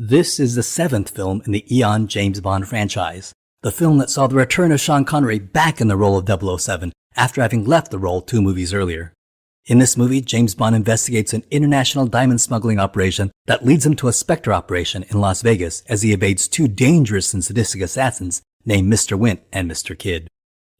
This is the 7th film in the Eon James Bond franchise, the film that saw the return of Sean Connery back in the role of 007 after having left the role 2 movies earlier. In this movie, James Bond investigates an international diamond smuggling operation that leads him to a Spectre operation in Las Vegas as he evades 2 dangerous and sadistic assassins named Mr. Wint and Mr. Kidd.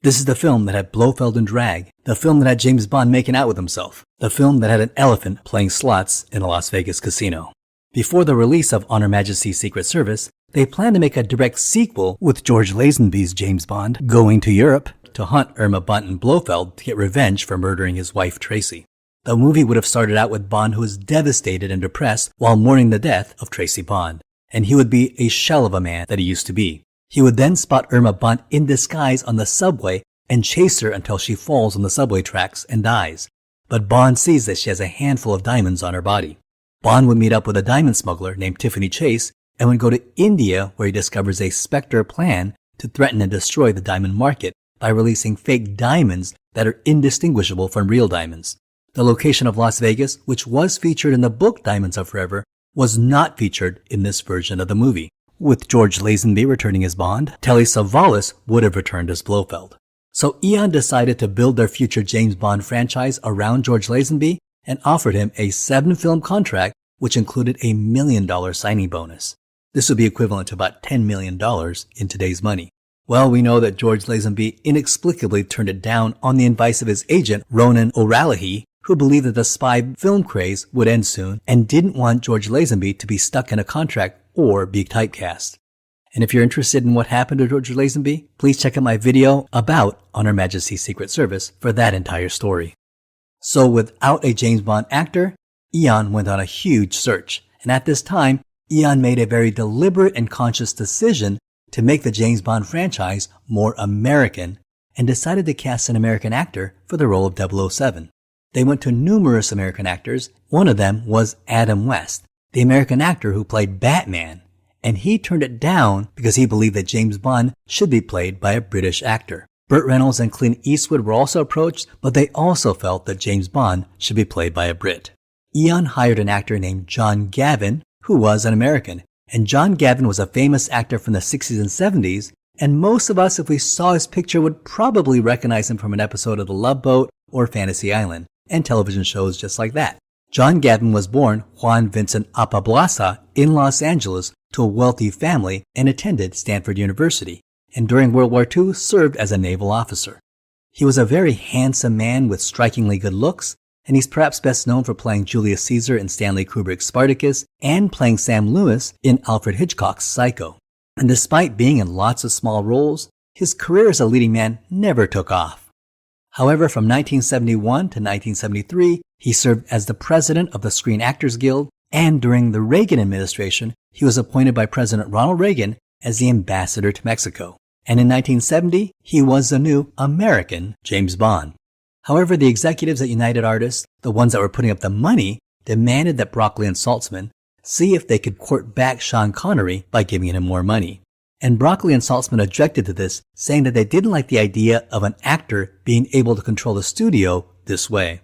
This is the film that had Blofeld in drag, the film that had James Bond making out with himself, the film that had an elephant playing slots in a Las Vegas casino. Before the release of On Her Majesty's Secret Service, they planned to make a direct sequel with George Lazenby's James Bond going to Europe to hunt Irma Bunt and Blofeld to get revenge for murdering his wife Tracy. The movie would have started out with Bond who was devastated and depressed while mourning the death of Tracy Bond, and he would be a shell of a man that he used to be. He would then spot Irma Bunt in disguise on the subway and chase her until she falls on the subway tracks and dies. But Bond sees that she has a handful of diamonds on her body. Bond would meet up with a diamond smuggler named Tiffany Chase and would go to India where he discovers a Spectre plan to threaten and destroy the diamond market by releasing fake diamonds that are indistinguishable from real diamonds. The location of Las Vegas, which was featured in the book Diamonds Are Forever, was not featured in this version of the movie. With George Lazenby returning as Bond, Telly Savalas would have returned as Blofeld. So Eon decided to build their future James Bond franchise around George Lazenby and offered him a 7-film contract which included a $1 million signing bonus. This would be equivalent to about $10 million in today's money. Well, we know that George Lazenby inexplicably turned it down on the advice of his agent, Ronan O'Rahilly, who believed that the spy film craze would end soon and didn't want George Lazenby to be stuck in a contract or be typecast. And if you're interested in what happened to George Lazenby, please check out my video about On Her Majesty's Secret Service for that entire story. So without a James Bond actor, Eon went on a huge search. And at this time, Eon made a very deliberate and conscious decision to make the James Bond franchise more American and decided to cast an American actor for the role of 007. They went to numerous American actors. One of them was Adam West, the American actor who played Batman, and he turned it down because he believed that James Bond should be played by a British actor. Burt Reynolds and Clint Eastwood were also approached, but they also felt that James Bond should be played by a Brit. Eon hired an actor named John Gavin, who was an American, and John Gavin was a famous actor from the 60s and 70s, and most of us, if we saw his picture, would probably recognize him from an episode of The Love Boat or Fantasy Island, and television shows just like that. John Gavin was born Juan Vincent Apablasa in Los Angeles to a wealthy family and attended Stanford University, and during World War II served as a naval officer. He was a very handsome man with strikingly good looks, and he's perhaps best known for playing Julius Caesar in Stanley Kubrick's Spartacus and playing Sam Loomis in Alfred Hitchcock's Psycho. And despite being in lots of small roles, his career as a leading man never took off. However, from 1971 to 1973, he served as the president of the Screen Actors Guild, and during the Reagan administration, he was appointed by President Ronald Reagan as the ambassador to Mexico. And in 1970, he was the new American James Bond. However, the executives at United Artists, the ones that were putting up the money, demanded that Broccoli and Saltzman see if they could court back Sean Connery by giving him more money. And Broccoli and Saltzman objected to this, saying that they didn't like the idea of an actor being able to control the studio this way.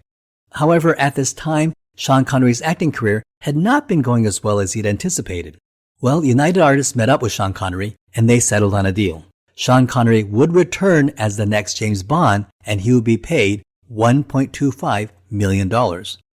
However, at this time, Sean Connery's acting career had not been going as well as he'd anticipated. Well, United Artists met up with Sean Connery, and they settled on a deal. Sean Connery would return as the next James Bond, and he would be paid $1.25 million,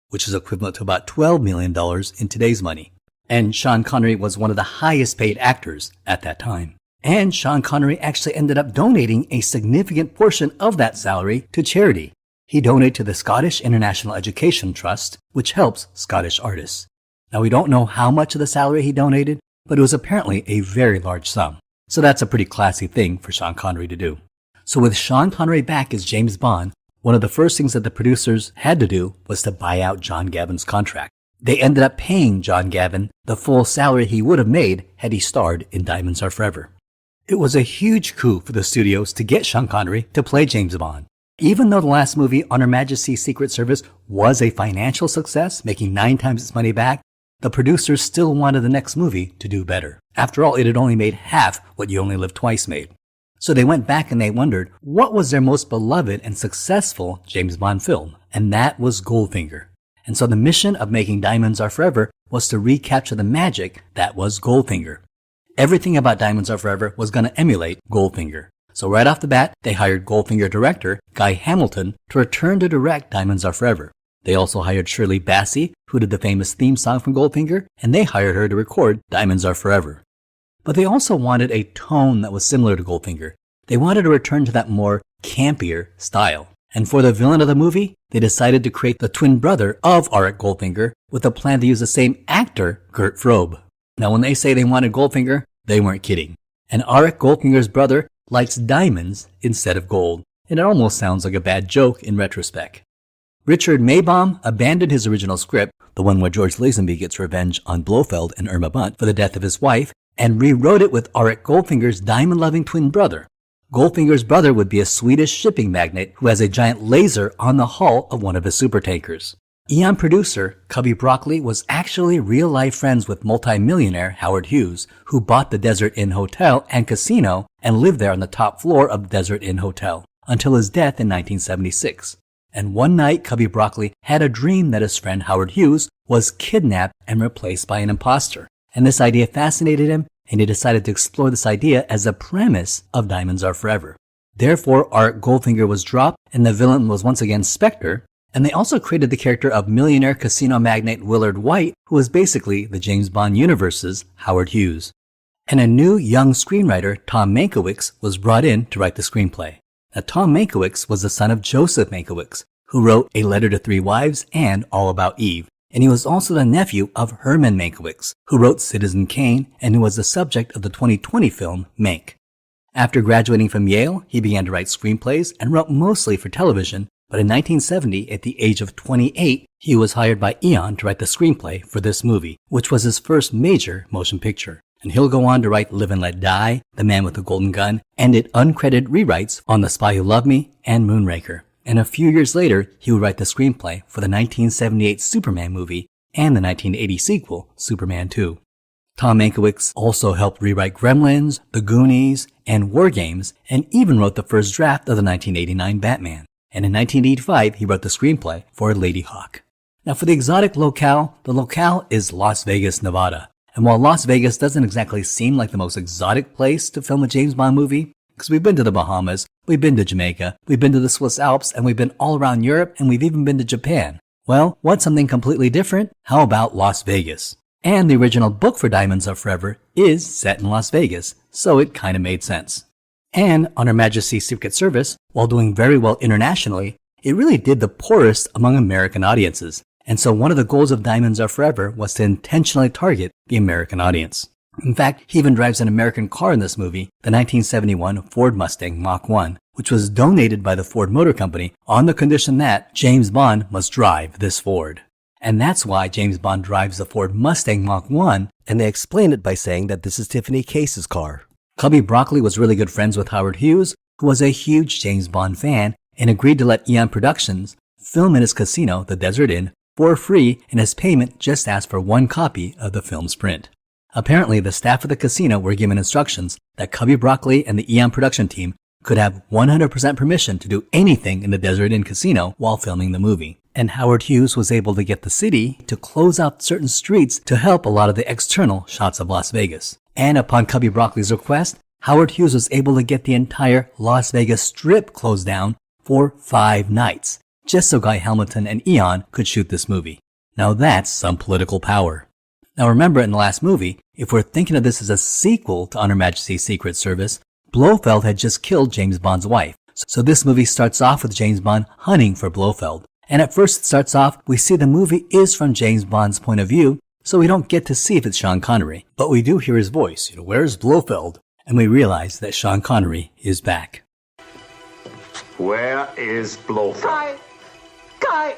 which is equivalent to about $12 million in today's money. And Sean Connery was one of the highest paid actors at that time. And Sean Connery actually ended up donating a significant portion of that salary to charity. He donated to the Scottish International Education Trust, which helps Scottish artists. Now, we don't know how much of the salary he donated, but it was apparently a very large sum. So that's a pretty classy thing for Sean Connery to do. So with Sean Connery back as James Bond, one of the first things that the producers had to do was to buy out John Gavin's contract. They ended up paying John Gavin the full salary he would have made had he starred in Diamonds Are Forever. It was a huge coup for the studios to get Sean Connery to play James Bond. Even though the last movie, On Her Majesty's Secret Service, was a financial success, making 9 times its money back, the producers still wanted the next movie to do better. After all, it had only made half what You Only Live Twice made. So they went back and they wondered what was their most beloved and successful James Bond film, and that was Goldfinger. And so the mission of making Diamonds Are Forever was to recapture the magic that was Goldfinger. Everything about Diamonds Are Forever was going to emulate Goldfinger. So right off the bat, they hired Goldfinger director Guy Hamilton to return to direct Diamonds Are Forever. They also hired Shirley Bassey, who did the famous theme song from Goldfinger, and they hired her to record Diamonds Are Forever. But they also wanted a tone that was similar to Goldfinger. They wanted to return to that more campier style. And for the villain of the movie, they decided to create the twin brother of Auric Goldfinger with a plan to use the same actor, Gert Frobe. Now when they say they wanted Goldfinger, they weren't kidding. And Auric Goldfinger's brother likes diamonds instead of gold, and it almost sounds like a bad joke in retrospect. Richard Maibaum abandoned his original script, the one where George Lazenby gets revenge on Blofeld and Irma Bunt for the death of his wife, and rewrote it with Auric Goldfinger's diamond-loving twin brother. Goldfinger's brother would be a Swedish shipping magnate who has a giant laser on the hull of one of his supertankers. Eon producer Cubby Broccoli was actually real-life friends with multi-millionaire Howard Hughes, who bought the Desert Inn Hotel and Casino and lived there on the top floor of the Desert Inn Hotel until his death in 1976. And one night, Cubby Broccoli had a dream that his friend Howard Hughes was kidnapped and replaced by an imposter. And this idea fascinated him, and he decided to explore this idea as a premise of Diamonds Are Forever. Therefore, Auric Goldfinger was dropped, and the villain was once again Spectre. And they also created the character of millionaire casino magnate Willard White, who was basically the James Bond universe's Howard Hughes. And a new young screenwriter, Tom Mankiewicz, was brought in to write the screenplay. Now, Tom Mankiewicz was the son of Joseph Mankiewicz, who wrote A Letter to Three Wives and All About Eve. And he was also the nephew of Herman Mankiewicz, who wrote Citizen Kane and who was the subject of the 2020 film Mank. After graduating from Yale, he began to write screenplays and wrote mostly for television. But in 1970, at the age of 28, he was hired by Eon to write the screenplay for this movie, which was his first major motion picture. And he'll go on to write Live and Let Die, The Man with the Golden Gun, and did uncredited rewrites on The Spy Who Loved Me and Moonraker. And a few years later, he would write the screenplay for the 1978 Superman movie and the 1980 sequel, Superman 2. Tom Mankiewicz also helped rewrite Gremlins, The Goonies, and War Games, and even wrote the first draft of the 1989 Batman. And in 1985, he wrote the screenplay for Lady Hawk. Now for the exotic locale, the locale is Las Vegas, Nevada. And while Las Vegas doesn't exactly seem like the most exotic place to film a James Bond movie, because we've been to the Bahamas, we've been to Jamaica, we've been to the Swiss Alps, and we've been all around Europe, and we've even been to Japan. Well, what's something completely different? How about Las Vegas? And the original book for Diamonds Are Forever is set in Las Vegas, so it kind of made sense. And on Her Majesty's Secret Service, while doing very well internationally, it really did the poorest among American audiences. And so one of the goals of Diamonds Are Forever was to intentionally target the American audience. In fact, he even drives an American car in this movie, the 1971 Ford Mustang Mach 1, which was donated by the Ford Motor Company on the condition that James Bond must drive this Ford. And that's why James Bond drives the Ford Mustang Mach 1, and they explain it by saying that this is Tiffany Case's car. Cubby Broccoli was really good friends with Howard Hughes, who was a huge James Bond fan, and agreed to let Eon Productions film in his casino, the Desert Inn, for free, and as payment just asked for one copy of the film's print. Apparently, the staff of the casino were given instructions that Cubby Broccoli and the Eon production team could have 100% permission to do anything in the Desert Inn casino while filming the movie. And Howard Hughes was able to get the city to close out certain streets to help a lot of the external shots of Las Vegas. And upon Cubby Broccoli's request, Howard Hughes was able to get the entire Las Vegas Strip closed down for 5 nights, just so Guy Hamilton and Eon could shoot this movie. Now that's some political power. Now remember, in the last movie, if we're thinking of this as a sequel to On Her Majesty's Secret Service, Blofeld had just killed James Bond's wife. So this movie starts off with James Bond hunting for Blofeld. And at first it starts off, we see the movie is from James Bond's point of view, so we don't get to see if it's Sean Connery. But we do hear his voice, where's Blofeld? And we realize that Sean Connery is back. Where is Blofeld? Guy!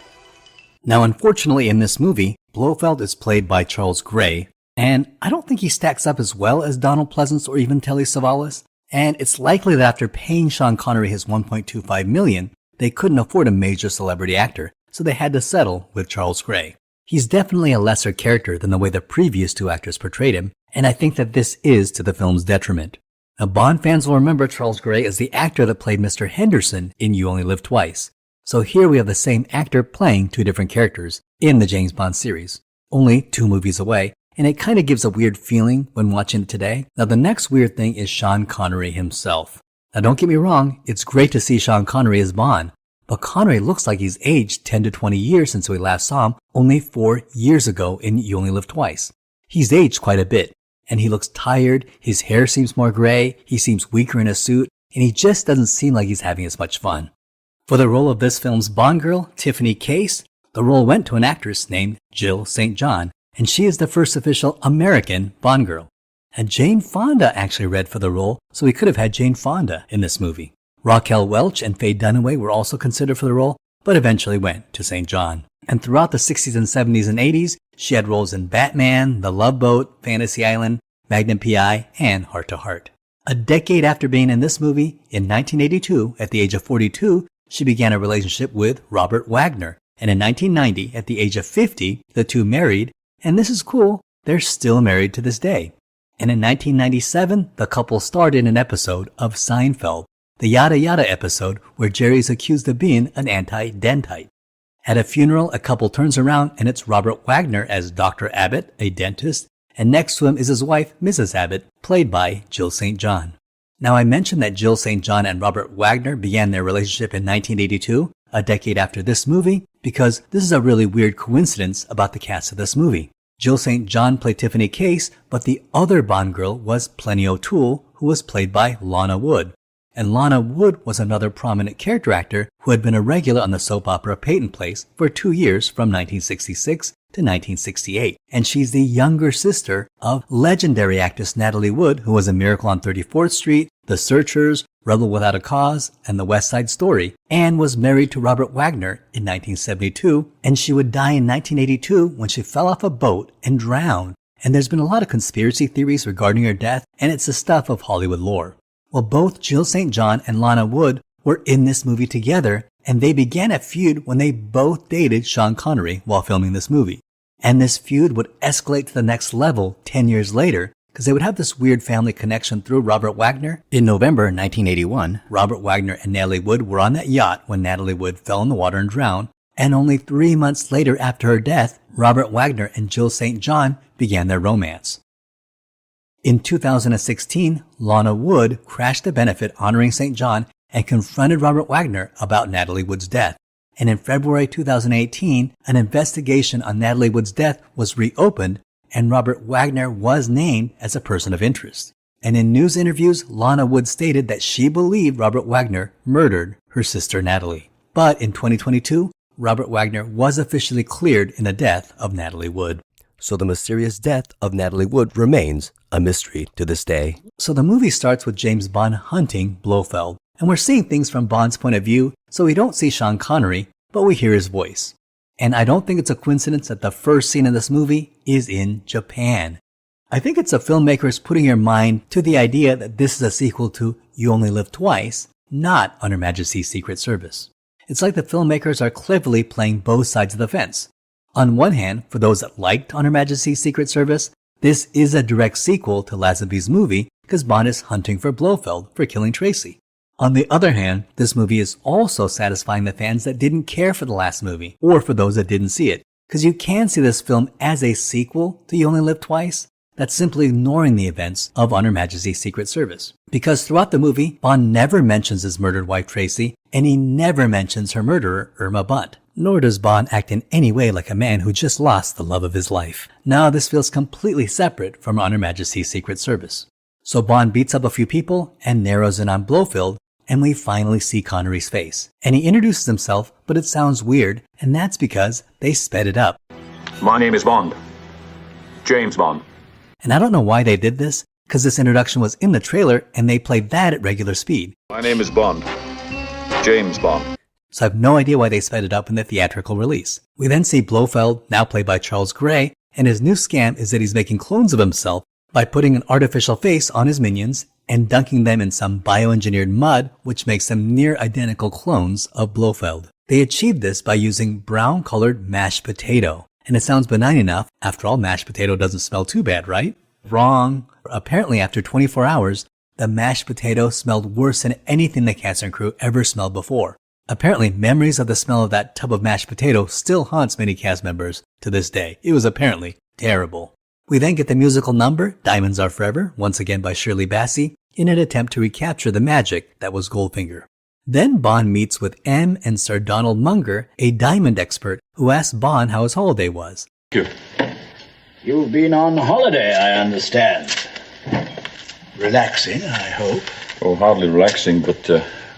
Now unfortunately in this movie, Blofeld is played by Charles Gray, and I don't think he stacks up as well as Donald Pleasance or even Telly Savalas. And it's likely that after paying Sean Connery his $1.25 million, they couldn't afford a major celebrity actor, so they had to settle with Charles Gray. He's definitely a lesser character than the way the previous 2 actors portrayed him, and I think that this is to the film's detriment. Now, Bond fans will remember Charles Gray as the actor that played Mr. Henderson in You Only Live Twice. So here we have the same actor playing 2 different characters in the James Bond series. only 2 movies away, and it kind of gives a weird feeling when watching it today. Now the next weird thing is Sean Connery himself. Now don't get me wrong, it's great to see Sean Connery as Bond, but Connery looks like he's aged 10 to 20 years since we last saw him only 4 years ago in You Only Live Twice. He's aged quite a bit, and he looks tired, his hair seems more gray, he seems weaker in a suit, and he just doesn't seem like he's having as much fun. For the role of this film's Bond girl, Tiffany Case, the role went to an actress named Jill St. John, and she is the first official American Bond girl. And Jane Fonda actually read for the role, so we could have had Jane Fonda in this movie. Raquel Welch and Faye Dunaway were also considered for the role, but eventually went to St. John. And throughout the 60s and 70s and 80s, she had roles in Batman, The Love Boat, Fantasy Island, Magnum P.I., and Heart to Heart. A decade after being in this movie, in 1982, at the age of 42, she began a relationship with Robert Wagner. And in 1990, at the age of 50, the two married, and this is cool, they're still married to this day. And in 1997, the couple starred in an episode of Seinfeld, the Yada Yada episode where Jerry's accused of being an anti-dentite. At a funeral, a couple turns around and it's Robert Wagner as Dr. Abbott, a dentist, and next to him is his wife, Mrs. Abbott, played by Jill St. John. Now I mentioned that Jill St. John and Robert Wagner began their relationship in 1982, a decade after this movie, because this is a really weird coincidence about the cast of this movie. Jill St. John played Tiffany Case, but the other Bond girl was Plenny O'Toole, who was played by Lana Wood. And Lana Wood was another prominent character actor who had been a regular on the soap opera Peyton Place for 2 years from 1966 to 1968. And she's the younger sister of legendary actress Natalie Wood, who was in Miracle on 34th Street, The Searchers, Rebel Without a Cause, and The West Side Story, and was married to Robert Wagner in 1972, and she would die in 1982 when she fell off a boat and drowned. And there's been a lot of conspiracy theories regarding her death, and it's the stuff of Hollywood lore. Well, both Jill St. John and Lana Wood were in this movie together, and they began a feud when they both dated Sean Connery while filming this movie. And this feud would escalate to the next level 10 years later, because they would have this weird family connection through Robert Wagner. In November 1981, Robert Wagner and Natalie Wood were on that yacht when Natalie Wood fell in the water and drowned, and only 3 months later after her death, Robert Wagner and Jill St. John began their romance. In 2016, Lana Wood crashed a benefit honoring St. John and confronted Robert Wagner about Natalie Wood's death. And in February 2018, an investigation on Natalie Wood's death was reopened, and Robert Wagner was named as a person of interest. And in news interviews, Lana Wood stated that she believed Robert Wagner murdered her sister Natalie. But in 2022, Robert Wagner was officially cleared in the death of Natalie Wood. So the mysterious death of Natalie Wood remains a mystery to this day. So the movie starts with James Bond hunting Blofeld, and we're seeing things from Bond's point of view, so we don't see Sean Connery, but we hear his voice. And I don't think it's a coincidence that the first scene of this movie is in Japan. I think it's the filmmakers putting your mind to the idea that this is a sequel to You Only Live Twice, not On Her Majesty's Secret Service. It's like the filmmakers are cleverly playing both sides of the fence. On one hand, for those that liked On Her Majesty's Secret Service, this is a direct sequel to Lazenby's movie because Bond is hunting for Blofeld for killing Tracy. On the other hand, this movie is also satisfying the fans that didn't care for the last movie, or for those that didn't see it, because you can see this film as a sequel to You Only Live Twice that's simply ignoring the events of On Her Majesty's Secret Service. Because throughout the movie, Bond never mentions his murdered wife Tracy, and he never mentions her murderer, Irma Bunt. Nor does Bond act in any way like a man who just lost the love of his life. Now this feels completely separate from On Her Majesty's Secret Service. So Bond beats up a few people and narrows in on Blofeld, and we finally see Connery's face. And he introduces himself, but it sounds weird, and that's because they sped it up. My name is Bond. James Bond. And I don't know why they did this, because this introduction was in the trailer and they played that at regular speed. My name is Bond. James Bond. So I have no idea why they sped it up in the theatrical release. We then see Blofeld, now played by Charles Gray, and his new scam is that he's making clones of himself by putting an artificial face on his minions and dunking them in some bioengineered mud, which makes them near identical clones of Blofeld. They achieved this by using brown-colored mashed potato. And it sounds benign enough. After all, mashed potato doesn't smell too bad, right? Wrong. Apparently, after 24 hours, the mashed potato smelled worse than anything the cast and crew ever smelled before. Apparently, memories of the smell of that tub of mashed potato still haunts many cast members, To this day, it was apparently terrible. We then get the musical number, Diamonds Are Forever, once again by Shirley Bassey, in an attempt to recapture the magic that was Goldfinger. Then Bond meets with M and Sir Donald Munger, a diamond expert, who asks Bond how his holiday was. Thank you. You've been on holiday, I understand. Relaxing, I hope. Oh, hardly relaxing, but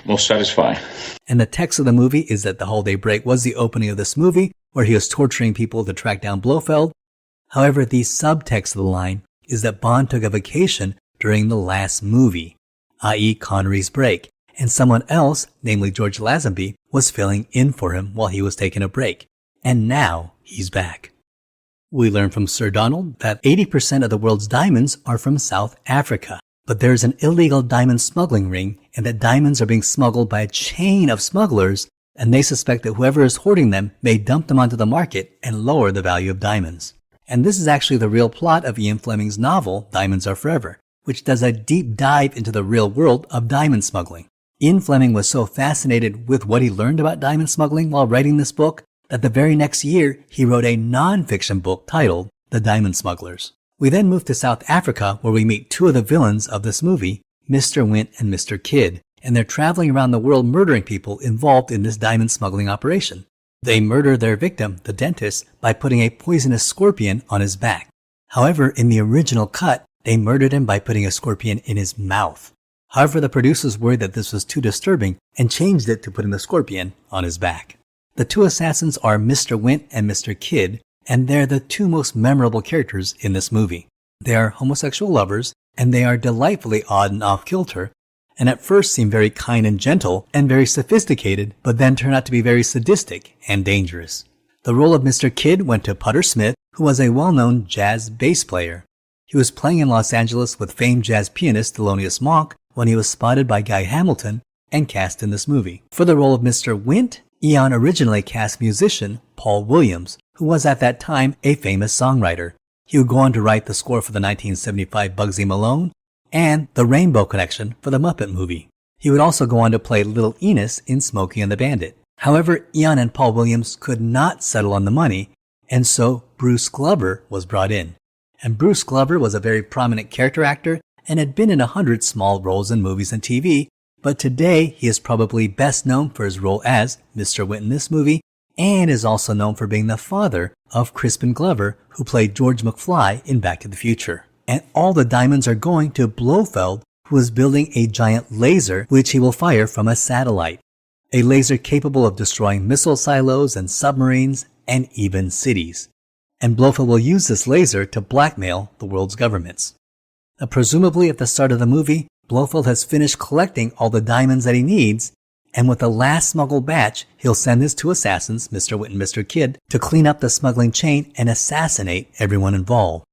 most satisfying. And the text of the movie is that the holiday break was the opening of this movie, where he was torturing people to track down Blofeld. However, the subtext of the line is that Bond took a vacation during the last movie, i.e. Connery's break, and someone else, namely George Lazenby, was filling in for him while he was taking a break. And now he's back. We learn from Sir Donald that 80% of the world's diamonds are from South Africa, but there's an illegal diamond smuggling ring, and that diamonds are being smuggled by a chain of smugglers, and they suspect that whoever is hoarding them may dump them onto the market and lower the value of diamonds. And this is actually the real plot of Ian Fleming's novel, Diamonds Are Forever, which does a deep dive into the real world of diamond smuggling. Ian Fleming was so fascinated with what he learned about diamond smuggling while writing this book that the very next year he wrote a non-fiction book titled The Diamond Smugglers. We then move to South Africa, where we meet two of the villains of this movie, Mr. Wint and Mr. Kidd, and they're traveling around the world murdering people involved in this diamond smuggling operation. They murder their victim, the dentist, by putting a poisonous scorpion on his back. However, in the original cut, they murdered him by putting a scorpion in his mouth. However, the producers worried that this was too disturbing and changed it to putting the scorpion on his back. The two assassins are Mr. Wint and Mr. Kidd, and they're the two most memorable characters in this movie. They are homosexual lovers, and they are delightfully odd and off-kilter, and at first seem very kind and gentle and very sophisticated, but then turn out to be very sadistic and dangerous. The role of Mr. Kidd went to Putter Smith, who was a well-known jazz bass player. He was playing in Los Angeles with famed jazz pianist Thelonious Monk when he was spotted by Guy Hamilton and cast in this movie. For the role of Mr. Wint, Eon originally cast musician Paul Williams, who was at that time a famous songwriter. He would go on to write the score for the 1975 Bugsy Malone and The Rainbow Connection for the Muppet movie. He would also go on to play Little Enos in Smokey and the Bandit. However, Eon and Paul Williams could not settle on the money, and so Bruce Glover was brought in. And Bruce Glover was a very prominent character actor and had been in 100 small roles in movies and TV, but today he is probably best known for his role as Mr. Wint in this movie, and is also known for being the father of Crispin Glover, who played George McFly in Back to the Future. And all the diamonds are going to Blofeld, who is building a giant laser which he will fire from a satellite. A laser capable of destroying missile silos and submarines and even cities. And Blofeld will use this laser to blackmail the world's governments. Now, presumably at the start of the movie, Blofeld has finished collecting all the diamonds that he needs, and with the last smuggled batch, he'll send his two assassins, Mr. Wint and Mr. Kidd, to clean up the smuggling chain and assassinate everyone involved.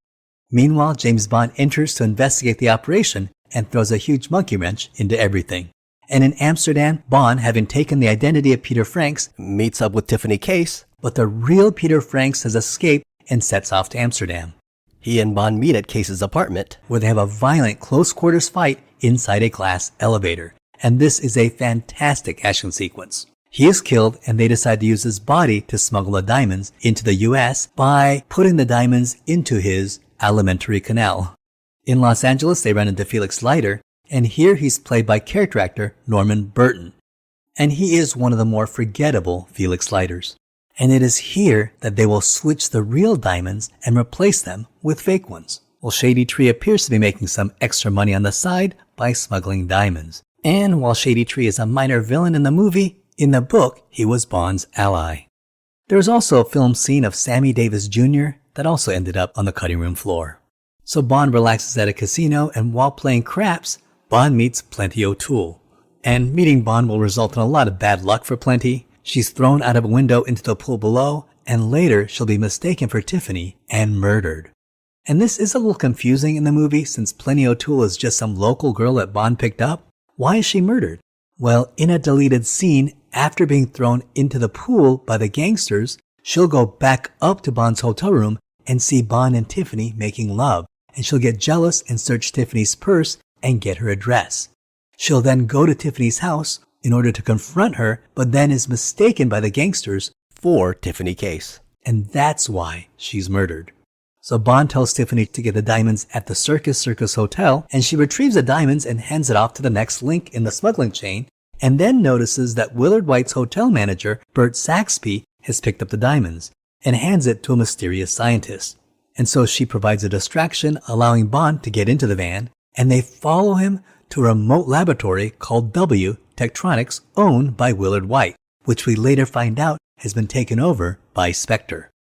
Meanwhile, James Bond enters to investigate the operation and throws a huge monkey wrench into everything. And in Amsterdam, Bond, having taken the identity of Peter Franks, Meets up with Tiffany Case, but the real Peter Franks has escaped and sets off to Amsterdam. He and Bond meet at Case's apartment, where they have a violent close-quarters fight inside a glass elevator. And this is a fantastic action sequence. He is killed, and they decide to use his body to smuggle the diamonds into the U.S. by putting the diamonds into his alimentary canal. In Los Angeles, they run into Felix Leiter, and here he's played by character actor Norman Burton. And he is one of the more forgettable Felix Leiters. And it is here that they will switch the real diamonds and replace them with fake ones. Well, Shady Tree appears to be making some extra money on the side by smuggling diamonds. And while Shady Tree is a minor villain in the movie, in the book, he was Bond's ally. There is also a film scene of Sammy Davis Jr. that also ended up on the cutting room floor. So Bond relaxes at a casino, and while playing craps, Bond meets Plenty O'Toole. And meeting Bond will result in a lot of bad luck for Plenty. She's thrown out of a window into the pool below, and later she'll be mistaken for Tiffany and murdered. And this is a little confusing in the movie since Plenty O'Toole is just some local girl that Bond picked up. Why is she murdered? Well, in a deleted scene, after being thrown into the pool by the gangsters, she'll go back up to Bond's hotel room and see Bond and Tiffany making love, and she'll get jealous and search Tiffany's purse and get her address. She'll then go to Tiffany's house in order to confront her, but then is mistaken by the gangsters for Tiffany Case. and that's why she's murdered. So Bond tells Tiffany to get the diamonds at the Circus Hotel, and she retrieves the diamonds and hands it off to the next link in the smuggling chain, and then notices that Willard White's hotel manager, Bert Saxby, has picked up the diamonds and hands it to a mysterious scientist. And so she provides a distraction, allowing Bond to get into the van, and they follow him to a remote laboratory called W Tektronix, owned by Willard White, which we later find out has been taken over by Spectre.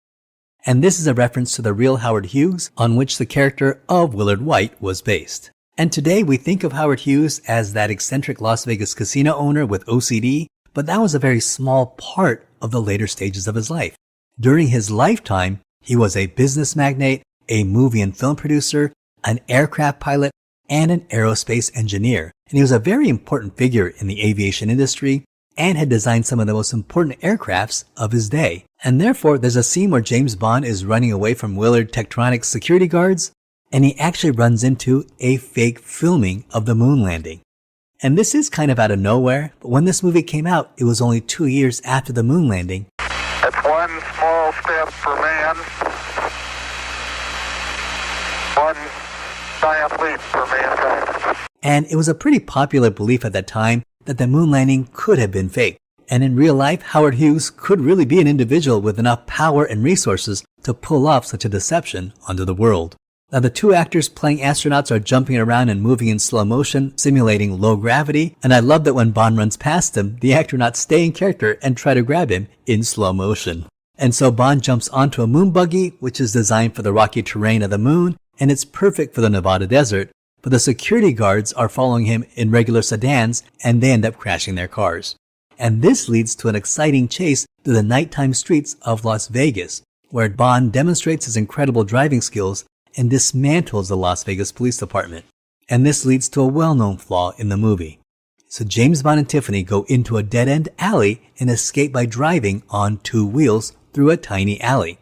And this is a reference to the real Howard Hughes, on which the character of Willard White was based. And today we think of Howard Hughes as that eccentric Las Vegas casino owner with OCD, but that was a very small part of the later stages of his life. During his lifetime, he was a business magnate, a movie and film producer, an aircraft pilot, and an aerospace engineer. And he was a very important figure in the aviation industry and had designed some of the most important aircrafts of his day. And therefore, there's a scene where James Bond is running away from Willard Tektronix security guards, and he actually runs into a fake filming of the moon landing. And this is kind of out of nowhere, but when this movie came out, it was only 2 years after the moon landing. It's one small step for man, one giant leap for mankind. And it was a pretty popular belief at that time that the moon landing could have been faked. And in real life, Howard Hughes could really be an individual with enough power and resources to pull off such a deception onto the world. Now, the two actors playing astronauts are jumping around and moving in slow motion, simulating low gravity, and I love that when Bond runs past him, the astronauts stay in character and try to grab him in slow motion. And so Bond jumps onto a moon buggy, which is designed for the rocky terrain of the moon, and it's perfect for the Nevada desert, but the security guards are following him in regular sedans, and they end up crashing their cars. And this leads to an exciting chase through the nighttime streets of Las Vegas, where Bond demonstrates his incredible driving skills and dismantles the Las Vegas Police Department. And this leads to a well-known flaw in the movie. So James Bond and Tiffany go into a dead-end alley and escape by driving on two wheels through a tiny alley.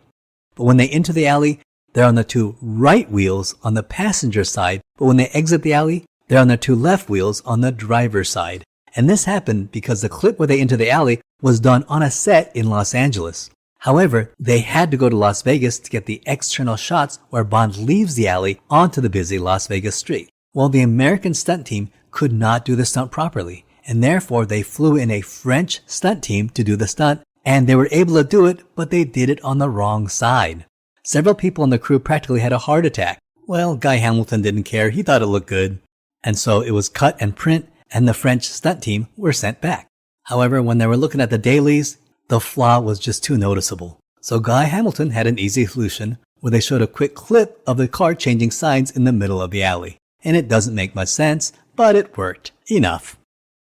But when they enter the alley, they're on the two right wheels on the passenger side, but when they exit the alley, they're on the two left wheels on the driver's side. And this happened because the clip where they enter the alley was done on a set in Los Angeles. However, they had to go to Las Vegas to get the external shots where Bond leaves the alley onto the busy Las Vegas street. Well, the American stunt team could not do the stunt properly, and therefore they flew in a French stunt team to do the stunt, and they were able to do it, but they did it on the wrong side. Several people in the crew practically had a heart attack. Well, Guy Hamilton didn't care, he thought it looked good. And so it was cut and print, and the French stunt team were sent back. However, when they were looking at the dailies, the flaw was just too noticeable. So Guy Hamilton had an easy solution where they showed a quick clip of the car changing sides in the middle of the alley. And it doesn't make much sense, but it worked. Enough.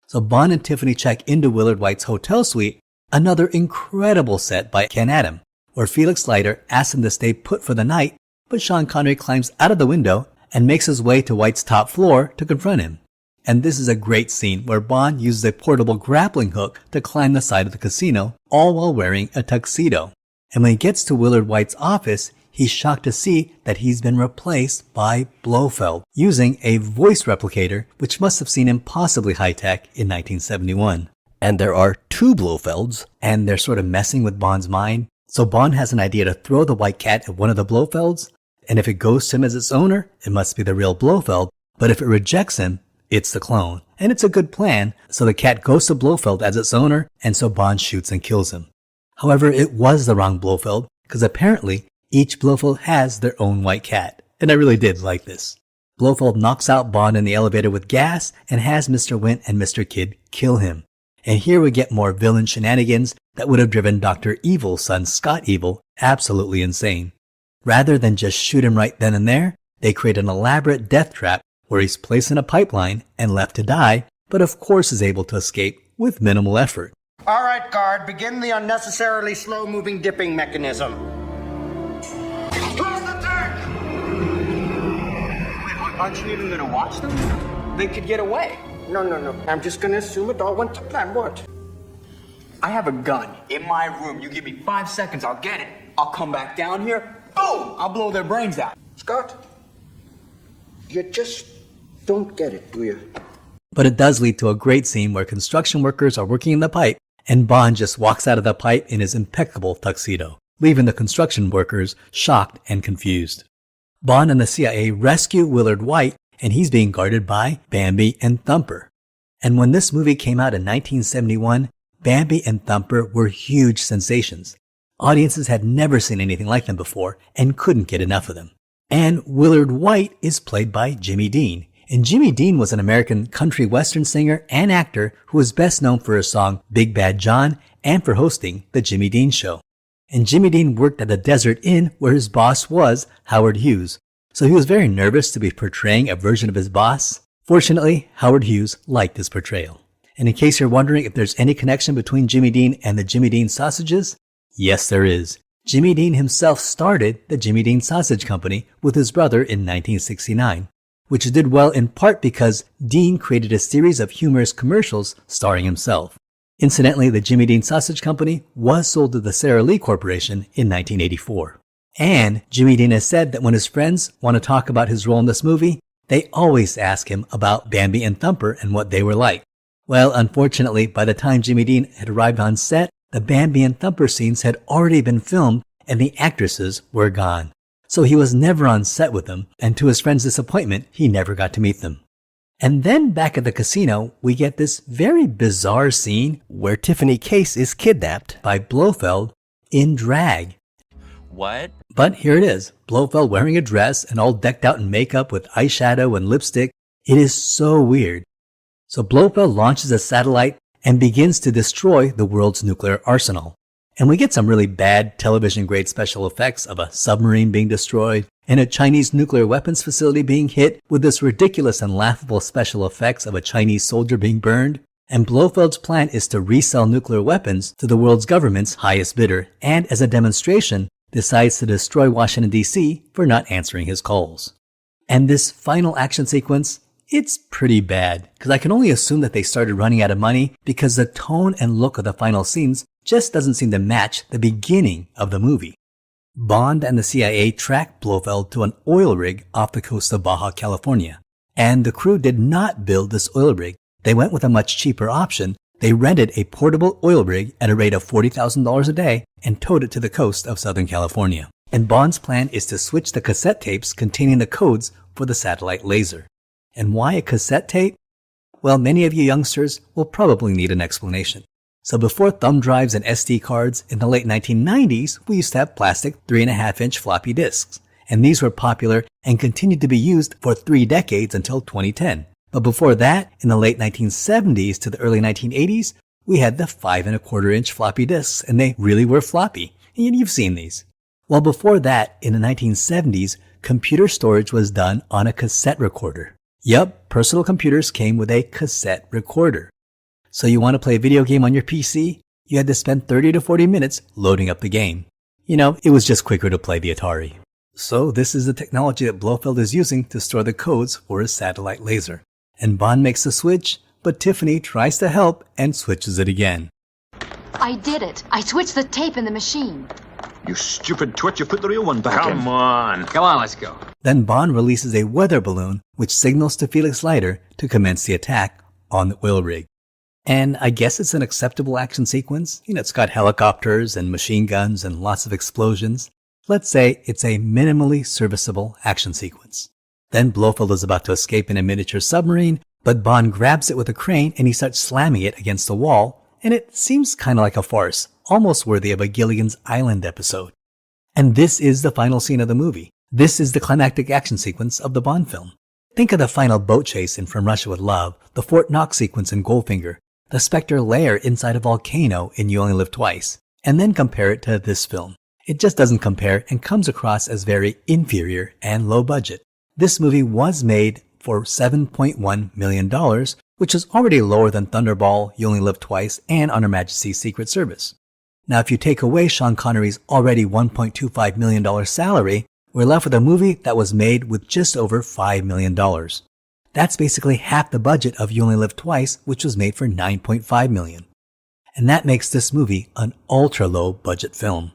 So Bond and Tiffany check into Willard White's hotel suite, another incredible set by Ken Adam, where Felix Leiter asks him to stay put for the night, but Sean Connery climbs out of the window and makes his way to White's top floor to confront him. And this is a great scene where Bond uses a portable grappling hook to climb the side of the casino, all while wearing a tuxedo. And when he gets to Willard White's office, he's shocked to see that he's been replaced by Blofeld, using a voice replicator, which must have seemed impossibly high-tech in 1971. And there are two Blofelds. And they're sort of messing with Bond's mind. So Bond has an idea to throw the white cat at one of the Blofelds, and if it goes to him as its owner, it must be the real Blofeld, but if it rejects him, it's the clone. And it's a good plan, so the cat goes to Blofeld as its owner, and so Bond shoots and kills him. However, it was the wrong Blofeld, because apparently each Blofeld has their own white cat, and I really did like this. Blofeld knocks out Bond in the elevator with gas and has Mr. Wint and Mr. Kidd kill him. And here we get more villain shenanigans that would have driven Dr. Evil's son Scott Evil absolutely insane. Rather than just shoot him right then and there, they create an elaborate death trap where he's placed in a pipeline and left to die, but of course is able to escape with minimal effort. All right, guard, begin the unnecessarily slow-moving dipping mechanism. Close the tank! Wait, aren't you even gonna watch them? They could get away. No. I'm just gonna assume it all went to plan. What? I have a gun in my room. You give me 5 seconds, I'll get it. I'll come back down here, boom! I'll blow their brains out. Scott, you just don't get it, do you? But it does lead to a great scene where construction workers are working in the pipe, and Bond just walks out of the pipe in his impeccable tuxedo. leaving the construction workers shocked and confused. Bond and the CIA rescue Willard White, and he's being guarded by Bambi and Thumper. And when this movie came out in 1971, Bambi and Thumper were huge sensations. Audiences had never seen anything like them before and couldn't get enough of them. And Willard White is played by Jimmy Dean. And Jimmy Dean was an American country western singer and actor who was best known for his song Big Bad John and for hosting The Jimmy Dean Show. And Jimmy Dean worked at a desert inn where his boss was Howard Hughes. So he was very nervous to be portraying a version of his boss. Fortunately, Howard Hughes liked his portrayal. And in case you're wondering if there's any connection between Jimmy Dean and the Jimmy Dean sausages, yes, there is. Jimmy Dean himself started the Jimmy Dean Sausage Company with his brother in 1969, which did well in part because Dean created a series of humorous commercials starring himself. Incidentally, the Jimmy Dean Sausage Company was sold to the Sara Lee Corporation in 1984. And Jimmy Dean has said that when his friends want to talk about his role in this movie, they always ask him about Bambi and Thumper and what they were like. Well, unfortunately, by the time Jimmy Dean had arrived on set, the Bambi and Thumper scenes had already been filmed and the actresses were gone. So he was never on set with them, and to his friend's disappointment, he never got to meet them. And then back at the casino, we get this very bizarre scene where Tiffany Case is kidnapped. by Blofeld in drag. What? But here it is, Blofeld wearing a dress and all decked out in makeup with eyeshadow and lipstick. It is so weird. So Blofeld launches a satellite and begins to destroy the world's nuclear arsenal. And we get some really bad television-grade special effects of a submarine being destroyed and a Chinese nuclear weapons facility being hit with this ridiculous and laughable special effects of a Chinese soldier being burned. And Blofeld's plan is to resell nuclear weapons to the world's government's highest bidder, and as a demonstration, decides to destroy Washington, D.C. for not answering his calls. And this final action sequence, it's pretty bad, because I can only assume that they started running out of money because the tone and look of the final scenes just doesn't seem to match the beginning of the movie. Bond and the CIA tracked Blofeld to an oil rig off the coast of Baja California. And the crew did not build this oil rig. They went with a much cheaper option. They rented a portable oil rig at a rate of $40,000 a day and towed it to the coast of Southern California. And Bond's plan is to switch the cassette tapes containing the codes for the satellite laser. And why a cassette tape? Well, many of you youngsters will probably need an explanation. So before thumb drives and SD cards, in the late 1990s, we used to have plastic 3.5-inch floppy disks. And these were popular and continued to be used for 3 decades until 2010. But before that, in the late 1970s to the early 1980s, we had the 5.25-inch floppy disks, and they really were floppy. And you've seen these. Well, before that, in the 1970s, computer storage was done on a cassette recorder. Yup, personal computers came with a cassette recorder. So you want to play a video game on your PC? You had to spend 30 to 40 minutes loading up the game. You know, it was just quicker to play the Atari. So this is the technology that Blofeld is using to store the codes for his satellite laser. And Bond makes the switch, but Tiffany tries to help and switches it again. I did it. I switched the tape in the machine. You stupid twit, you put the real one back in. Come on, let's go. Then Bond releases a weather balloon which signals to Felix Leiter to commence the attack on the oil rig. And I guess it's an acceptable action sequence. You know, it's got helicopters and machine guns and lots of explosions. Let's say it's a minimally serviceable action sequence. Then Blofeld is about to escape in a miniature submarine, but Bond grabs it with a crane and he starts slamming it against the wall, and it seems kind of like a farce, almost worthy of a Gilligan's Island episode. And this is the final scene of the movie. This is the climactic action sequence of the Bond film. Think of the final boat chase in From Russia with Love, the Fort Knox sequence in Goldfinger, the Spectre lair inside a volcano in You Only Live Twice, and then compare it to this film. It just doesn't compare and comes across as very inferior and low budget. This movie was made for $7.1 million, which is already lower than Thunderball, You Only Live Twice, and On Her Majesty's Secret Service. Now, if you take away Sean Connery's already $1.25 million salary, we're left with a movie that was made with just over $5 million. That's basically half the budget of You Only Live Twice, which was made for $9.5 million. And that makes this movie an ultra-low budget film.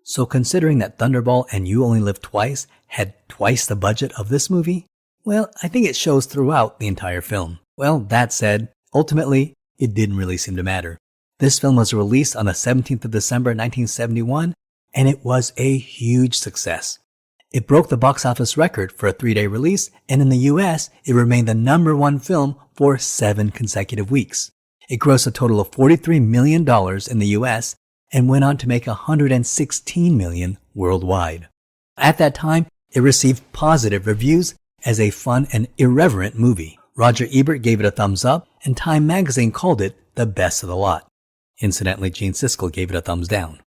So considering that Thunderball and You Only Live Twice had twice the budget of this movie, well, I think it shows throughout the entire film. Well, that said, ultimately, it didn't really seem to matter. This film was released on the 17th of December 1971, and it was a huge success. It broke the box office record for a 3-day release, and in the US, it remained the #1 film for 7 consecutive weeks. It grossed a total of $43 million in the US and went on to make $116 million worldwide. At that time, it received positive reviews as a fun and irreverent movie. Roger Ebert gave it a thumbs up, and Time magazine called it the best of the lot. Incidentally, Gene Siskel gave it a thumbs down.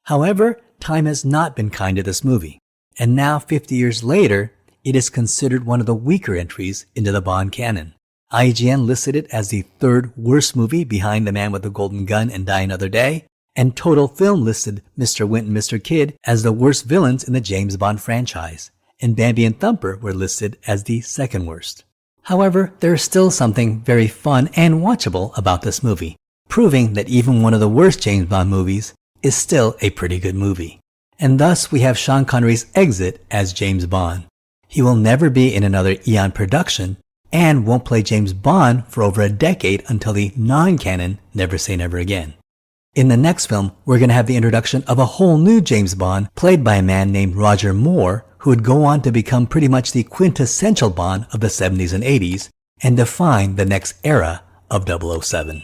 However, Time has not been kind to this movie, and now 50 years later, it is considered one of the weaker entries into the Bond canon. IGN listed it as the 3rd worst movie behind The Man with the Golden Gun and Die Another Day, and Total Film listed Mr. Wint and Mr. Kidd as the worst villains in the James Bond franchise, and Bambi and Thumper were listed as the 2nd worst. However, there is still something very fun and watchable about this movie, proving that even one of the worst James Bond movies is still a pretty good movie. And thus we have Sean Connery's exit as James Bond. He will never be in another Eon production and won't play James Bond for over a decade until the non-canon Never Say Never Again. In the next film, we're going to have the introduction of a whole new James Bond played by a man named Roger Moore, who would go on to become pretty much the quintessential Bond of the 70s and 80s and define the next era of 007.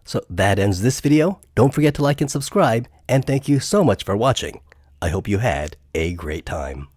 So that ends this video. Don't forget to like and subscribe, and thank you so much for watching. I hope you had a great time.